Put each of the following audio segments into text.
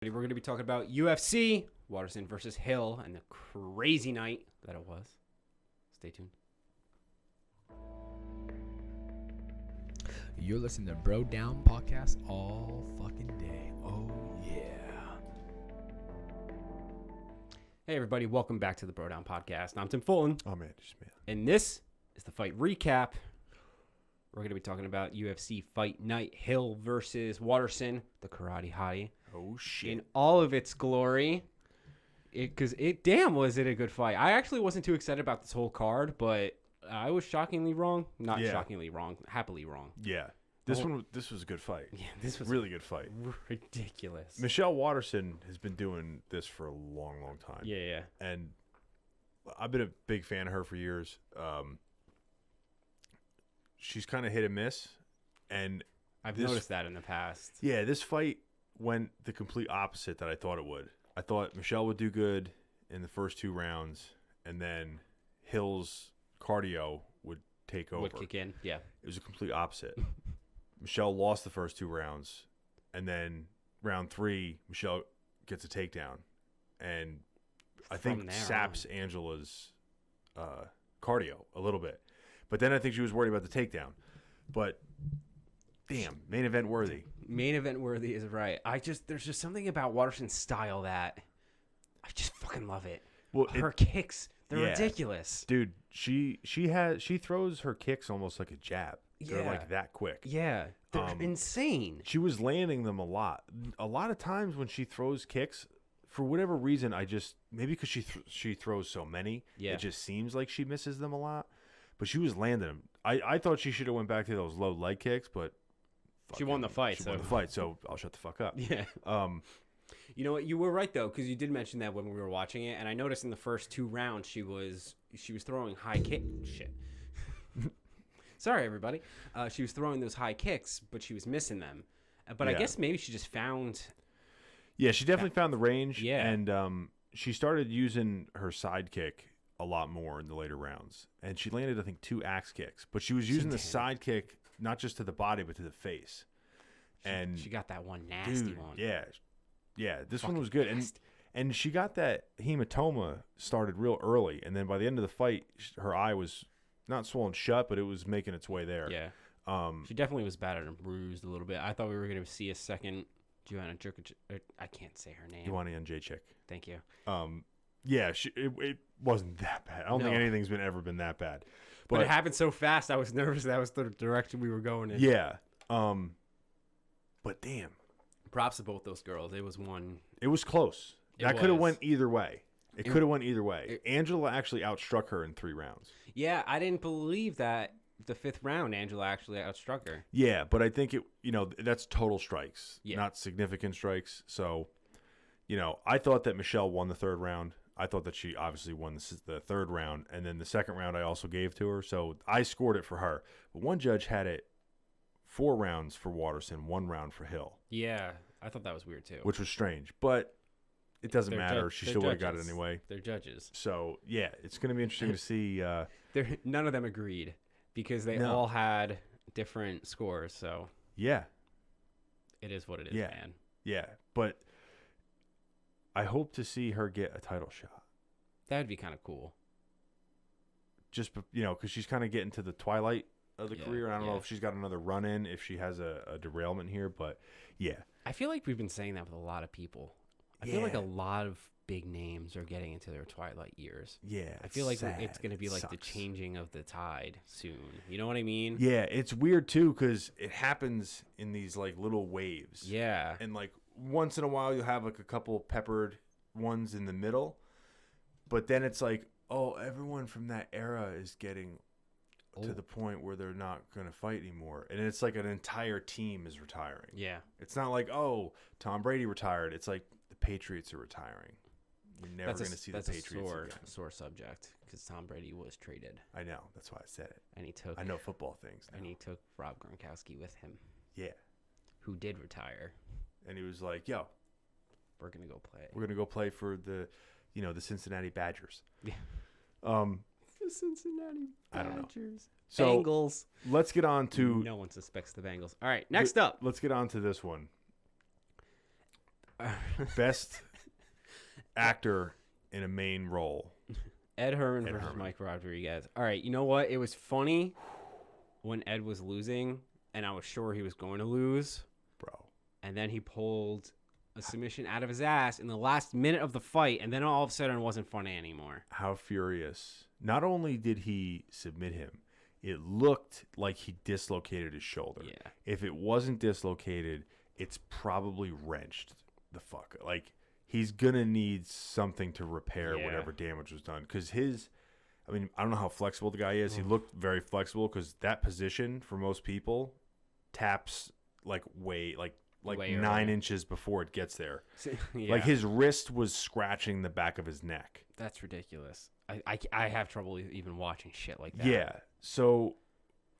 We're going to be talking about UFC, Waterson versus Hill, and the crazy night that it was. Stay tuned. You're listening to Bro Down Podcast all fucking day. Oh, yeah. Hey, everybody. Welcome back to the Bro Down Podcast. I'm Tim Fulton. I'm Andy Smith. And this is the fight recap. We're going to be talking about UFC Fight Night, Hill versus Waterson, the karate hottie. Oh, shit. In all of its glory. Because damn, was it a good fight. I actually wasn't too excited about this whole card, but I was shockingly wrong. Not shockingly wrong. Happily wrong. Yeah. This was a good fight. Yeah, this was really good fight. Ridiculous. Michele Waterson has been doing this for a long, long time. Yeah. And I've been a big fan of her for years. She's kind of hit and miss. And I've noticed that in the past. Yeah, this fight went the complete opposite that I thought it would. I thought Michele would do good in the first two rounds, and then Hill's cardio would take over. Would kick in, yeah. It was a complete opposite. Michele lost the first two rounds, and then round three, Michele gets a takedown, and I think saps Angela's cardio a little bit. But then I think she was worried about the takedown. But damn, main event worthy. Main event worthy is right. There's just something about Waterson's style that I just fucking love it. Well, her kicks, they're ridiculous. Dude, she throws her kicks almost like a jab. They're like that quick. Yeah. They're insane. She was landing them a lot. A lot of times when she throws kicks, for whatever reason, maybe because she throws so many, it just seems like she misses them a lot. But she was landing them. I thought she should have went back to those low leg kicks, but she won the fight. She won the fight, so I'll shut the fuck up. Yeah. You know what? You were right though, because you did mention that when we were watching it, and I noticed in the first two rounds she was throwing high kick. Shit. Sorry, everybody. She was throwing those high kicks, but she was missing them. But I guess maybe she just found. Yeah, she definitely found the range. Yeah, and she started using her side kick a lot more in the later rounds, and she landed, I think, 2 axe kicks. But she was using the side kick not just to the body, but to the face. And she got that one nasty one. Yeah. This one was good, and she got that hematoma started real early, and then by the end of the fight, her eye was not swollen shut, but it was making its way there. Yeah. She definitely was battered and bruised a little bit. I thought we were going to see a second Joanna Jurkic. I can't say her name. Joanna Jędrzejczyk. Thank you. Yeah, it wasn't that bad. I don't think anything's ever been that bad. But it happened so fast, I was nervous that was the direction we were going in. Yeah. But damn. Props to both those girls. It was one. It was close. That could have went either way. It could have went either way. Angela actually outstruck her in 3 rounds. Yeah, I didn't believe that the 5th round Angela actually outstruck her. Yeah, but I think that's total strikes, not significant strikes. So, I thought that Michele won the 3rd round. I thought that she obviously won the 3rd round, and then the 2nd round I also gave to her. So I scored it for her. But one judge had it 4 rounds for Waterson, 1 round for Hill. Yeah, I thought that was weird too. Which was strange, but it doesn't matter. She still would have got it anyway. They're judges. So yeah, it's going to be interesting to see. None of them agreed because they all had different scores. So yeah, it is what it is, man. Yeah, but I hope to see her get a title shot. That'd be kind of cool. Just because she's kind of getting to the twilight of the career. And I don't know if she's got another run in, if she has a derailment here, but yeah. I feel like we've been saying that with a lot of people. I feel like a lot of big names are getting into their twilight years. Yeah. I feel like it's going to be like the changing of the tide soon. You know what I mean? Yeah, it's weird too because it happens in these like little waves. Yeah. And like once in a while you'll have like a couple peppered ones in the middle, but then it's like, oh, everyone from that era is getting to the point where they're not going to fight anymore. And it's like an entire team is retiring. Yeah. It's not like, oh, Tom Brady retired. It's like the Patriots are retiring. You're never going to see the Patriots again. That's a sore subject because Tom Brady was traded. I know. That's why I said it. And I know football things now. And he took Rob Gronkowski with him. Yeah. Who did retire. And he was like, yo. We're going to go play. We're going to go play for the Cincinnati Badgers. Yeah. The Cincinnati Badgers. I don't know. So Bengals. Let's get on to. No one suspects the Bengals. All right, next up. Let's get on to this one. Best actor in a main role. Ed Herman Ed versus Herman. Mike Rodriguez. All right, you know what? It was funny when Ed was losing, and I was sure he was going to lose. Bro. And then he pulled a submission out of his ass in the last minute of the fight, and then all of a sudden it wasn't funny anymore. How furious. Not only did he submit him, it looked like he dislocated his shoulder. Yeah. If it wasn't dislocated, it's probably wrenched the fuck. Like, he's going to need something to repair whatever damage was done. Because I don't know how flexible the guy is. He looked very flexible because that position for most people taps like way 9 inches before it gets there. Yeah. Like, his wrist was scratching the back of his neck. That's ridiculous. I have trouble even watching shit like that. Yeah. So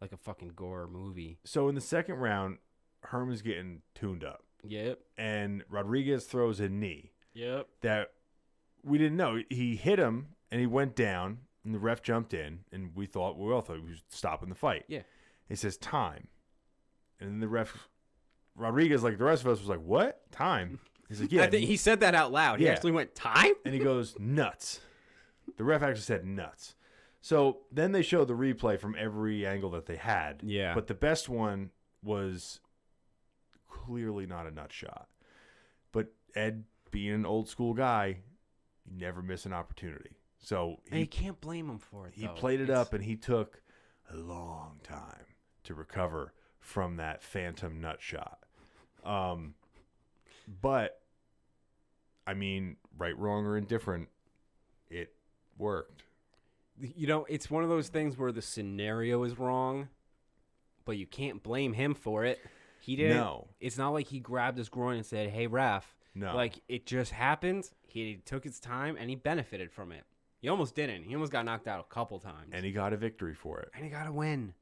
Like a fucking gore movie. in the second round, Herman's getting tuned up. Yep. And Rodriguez throws a knee Yep. that we didn't know. He hit him and he went down and the ref jumped in and we all thought he was stopping the fight. Yeah. He says time. And then the ref, Rodriguez, like the rest of us, was like, what? Time? He's like, yeah. I think he said that out loud. He Yeah. actually went, time? And he goes, nuts. The ref actually said nuts. So then they showed the replay from every angle that they had. Yeah. But the best one was clearly not a nut shot. But Ed, being an old school guy, you never miss an opportunity. So And you can't blame him for it, he though. played it up, and he took a long time to recover from that phantom nut shot. But, I mean, right, wrong, or indifferent, it worked. You know, it's one of those things where the scenario is wrong, but you can't blame him for it. He didn't. No. It's not like he grabbed his groin and said, hey, ref. No. Like, it just happened. He took his time, and he benefited from it. He almost didn't. He almost got knocked out a couple times. And he got a victory for it. And he got a win.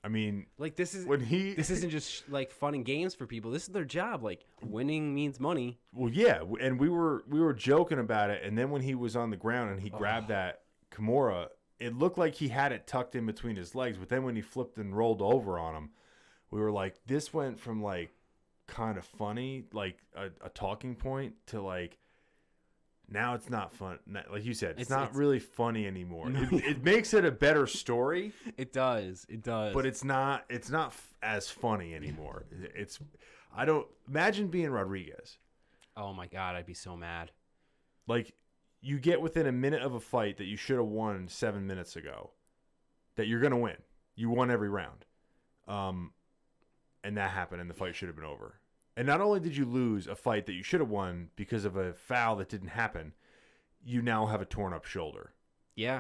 I mean, Like, this is when he... this isn't just, like, fun and games for people. This is their job. Like, winning means money. Well, yeah, and we were joking about it, and then when he was on the ground and he grabbed that Kimura, it looked like he had it tucked in between his legs, but then when he flipped and rolled over on him, we were like, this went from, like, kind of funny, like a talking point, to, like, now it's not fun. Like you said, it's not really funny anymore. No. It makes it a better story, It does. It does. but it's not as funny anymore. I don't imagine being Rodriguez. Oh, my God. I'd be so mad. Like, you get within a minute of a fight that you should have won 7 minutes ago, that you're going to win. You won every round. And that happened, and the fight should have been over. And not only did you lose a fight that you should have won because of a foul that didn't happen, you now have a torn-up shoulder. Yeah.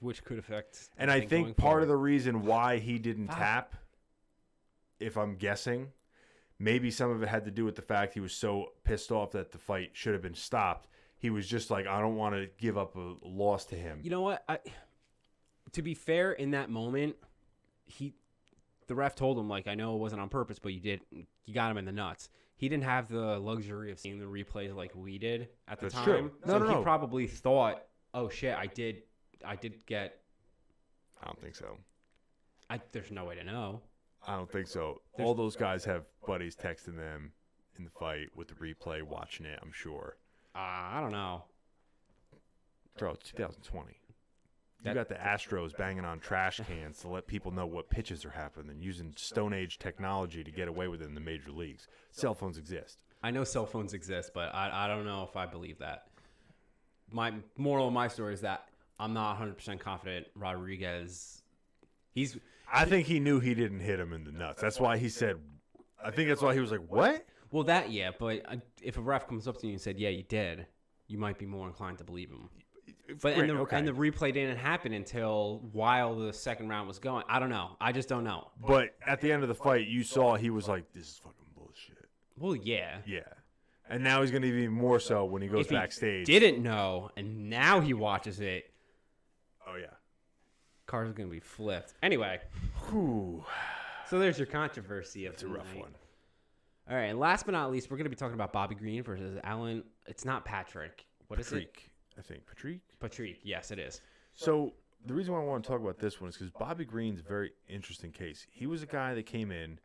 Which could affect. And I think going part of the forward. reason why he didn't tap, if I'm guessing, maybe some of it had to do with the fact he was so pissed off that the fight should have been stopped. He was just like, I don't want to give up a loss to him. You know what? To be fair, in that moment, the ref told him, like, I know it wasn't on purpose, but you got him in the nuts. He didn't have the luxury of seeing the replays like we did at the That's time. true. So No. he probably thought, oh shit, I did get. I don't think so. There's no way to know. I don't think so. All those guys have buddies texting them in the fight with the replay, watching it, I'm sure. I don't know. Bro, it's 2020. You got the Astros banging on trash cans to let people know what pitches are happening and using Stone Age technology to get away with it in the major leagues. Cell phones exist. I know cell phones exist, but I don't know if I believe that. My moral of my story is that I'm not 100% confident Rodriguez. I think he knew he didn't hit him in the nuts. That's why he said, I think that's why he was like, what? Well, that, yeah, but if a ref comes up to you and said, yeah, you did, you might be more inclined to believe him. But Great, and the replay didn't happen until while the second round was going. I don't know. I just don't know. But at the end of the fight, you saw he was like, this is fucking bullshit. Well, yeah. Yeah. And now he's going to be even more so when he goes If he backstage. didn't know, and now he watches it, Oh, yeah. car's going to be flipped. Anyway, Whew. so there's your controversy of It's a rough tonight. one. All right, and last but not least, we're going to be talking about Bobby Green versus Alan. It's not Patrick. What is it? Patrick, I think. Patrick? Patrick. Yes, it is. So the reason why I want to talk about this one is because Bobby Green's a very interesting case. He was a guy that came in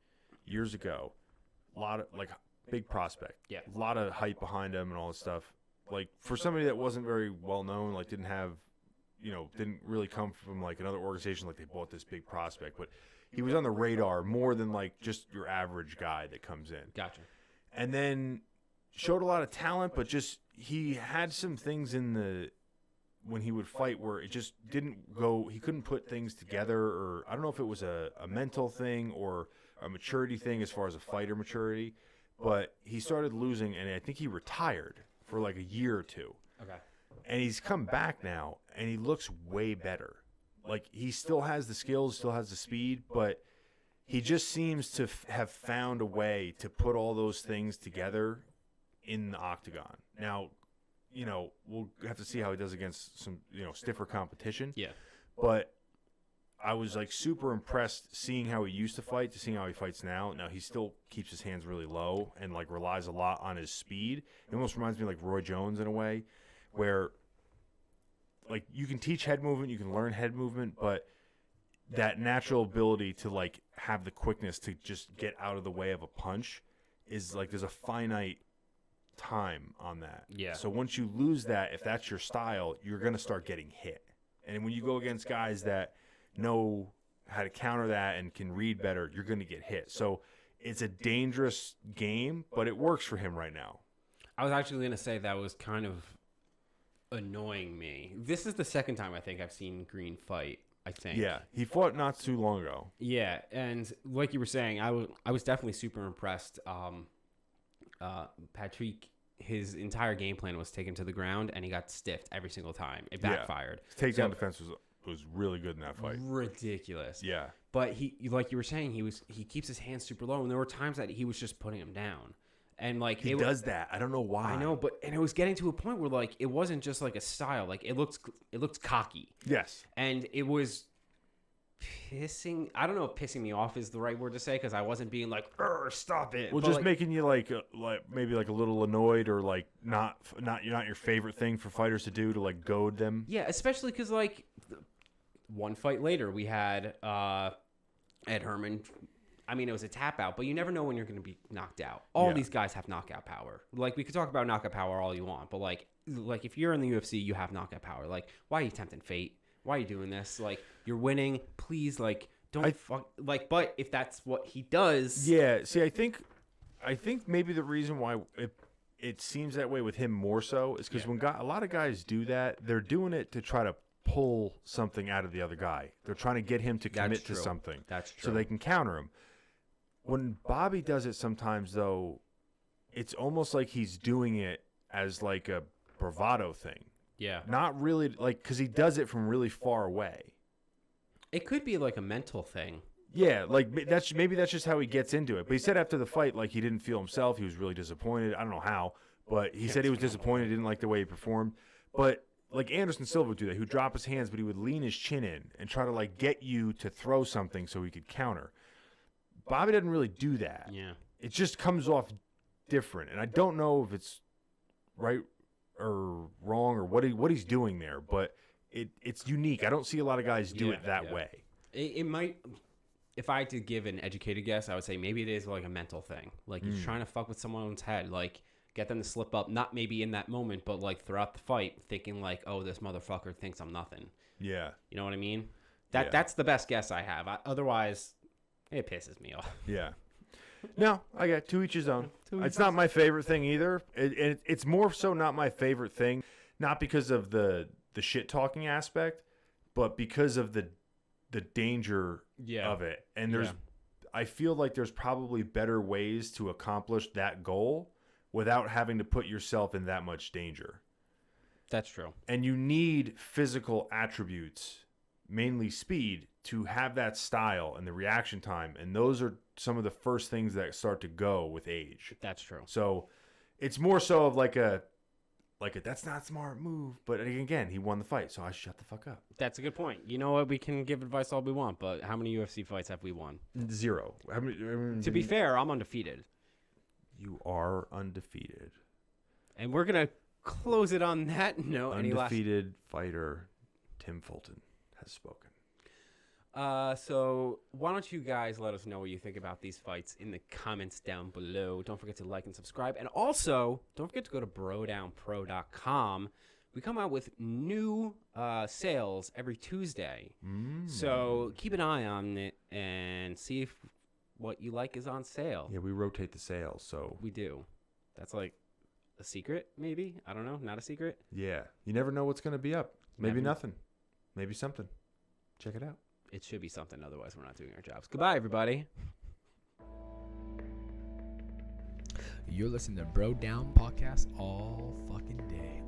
years ago, a lot of like big prospect. Yeah. A lot of hype behind him and all this stuff. Like, for somebody that wasn't very well known, like didn't have, didn't really come from like another organization, like they bought this big prospect, but he was on the radar more than like just your average guy that comes in. Gotcha. And then showed a lot of talent, but just he had some things when he would fight where it just didn't go. He couldn't put things together, or I don't know if it was a mental thing or a maturity thing as far as a fighter maturity, but he started losing, and I think he retired for like a year or two. Okay. And he's come back now, and he looks way better. Like, he still has the skills, still has the speed, but he just seems to have found a way to put all those things together in the octagon. Now, we'll have to see how he does against some, stiffer competition. Yeah. But I was, like, super impressed seeing how he used to fight to seeing how he fights now. Now, he still keeps his hands really low and, like, relies a lot on his speed. It almost reminds me of, like, Roy Jones in a way, where, like, you can teach head movement, you can learn head movement, but that natural ability to, like, have the quickness to just get out of the way of a punch is, like, there's a finite time on that. Yeah. So once you lose that, if that's your style, you're going to start getting hit. And when you go against guys that know how to counter that and can read better, you're going to get hit. So it's a dangerous game, but it works for him right now. I was actually going to say that was kind of annoying me. This is the second time I think I've seen Green fight, I think. Yeah, he fought not too long ago. Yeah, and like you were saying, I was definitely super impressed. Patrick, his entire game plan was take him to the ground, and he got stiffed every single time. It backfired. Yeah. His takedown defense was really good in that fight. Ridiculous. Yeah. But he, like you were saying, he keeps his hands super low, and there were times that he was just putting him down. And like he does that. I don't know why. I know, and it was getting to a point where like it wasn't just like a style. Like it looked cocky. Yes. And it was pissing. I don't know if pissing me off is the right word to say, because I wasn't being like, stop it. Well, but just like, making you like maybe like a little annoyed, or like not your favorite thing for fighters to do, to like goad them. Yeah, especially because like one fight later we had Ed Herman. I mean, it was a tap out, but you never know when you're going to be knocked out. All these guys have knockout power. Like, we could talk about knockout power all you want, but like if you're in the UFC, you have knockout power. Like, why are you tempting fate? Why are you doing this? Like, you're winning. Please, like, don't fuck. Like, but if that's what he does, yeah. See, I think maybe the reason why it seems that way with him more so is because when a lot of guys do that, they're doing it to try to pull something out of the other guy. They're trying to get him to commit to something. That's true. So they can counter him. When Bobby does it sometimes, though, it's almost like he's doing it as like a bravado thing. Yeah. Not really, like, because he does it from really far away. It could be like a mental thing. Yeah, like maybe that's just how he gets into it. But he said after the fight, like, he didn't feel himself. He was really disappointed. I don't know how, but he said he was disappointed. Didn't like the way he performed. But like Anderson Silva would do that. He would drop his hands, but he would lean his chin in and try to like get you to throw something so he could counter. Bobby doesn't really do that. Yeah. It just comes off different, and I don't know if it's right or wrong or what he's doing there, but it's unique. I don't see a lot of guys do it that way. It might, if I had to give an educated guess, I would say maybe it is like a mental thing. Like you're trying to fuck with someone's head, like get them to slip up, not maybe in that moment, but like throughout the fight, thinking like, oh, this motherfucker thinks I'm nothing. Yeah. You know what I mean? That's the best guess I have. Otherwise, it pisses me off. Yeah. No, I got to each his own. It's not my favorite thing either. It's more so not my favorite thing, not because of the shit talking aspect, but because of the danger of it. And I feel like there's probably better ways to accomplish that goal without having to put yourself in that much danger. That's true. And you need physical attributes, mainly speed, to have that style and the reaction time. And those are some of the first things that start to go with age. That's true. So it's more so of like a that's not a smart move. But again, he won the fight, so I shut the fuck up. That's a good point. You know what? We can give advice all we want, but how many UFC fights have we won? 0. To be fair, I'm undefeated. You are undefeated. And we're going to close it on that note. Undefeated fighter Tim Fulton has spoken. So why don't you guys let us know what you think about these fights in the comments down below. Don't forget to like and subscribe. And also, don't forget to go to brodownpro.com. We come out with new sales every Tuesday. So keep an eye on it and see if what you like is on sale. Yeah, we rotate the sales, so We do. That's like a secret, maybe? I don't know. Not a secret? yeah. You never know what's going to be up. Maybe Never. nothing. Maybe something. Check it out. It should be something. Otherwise, we're not doing our jobs. Goodbye, everybody. You're listening to Bro Down Podcast all fucking day.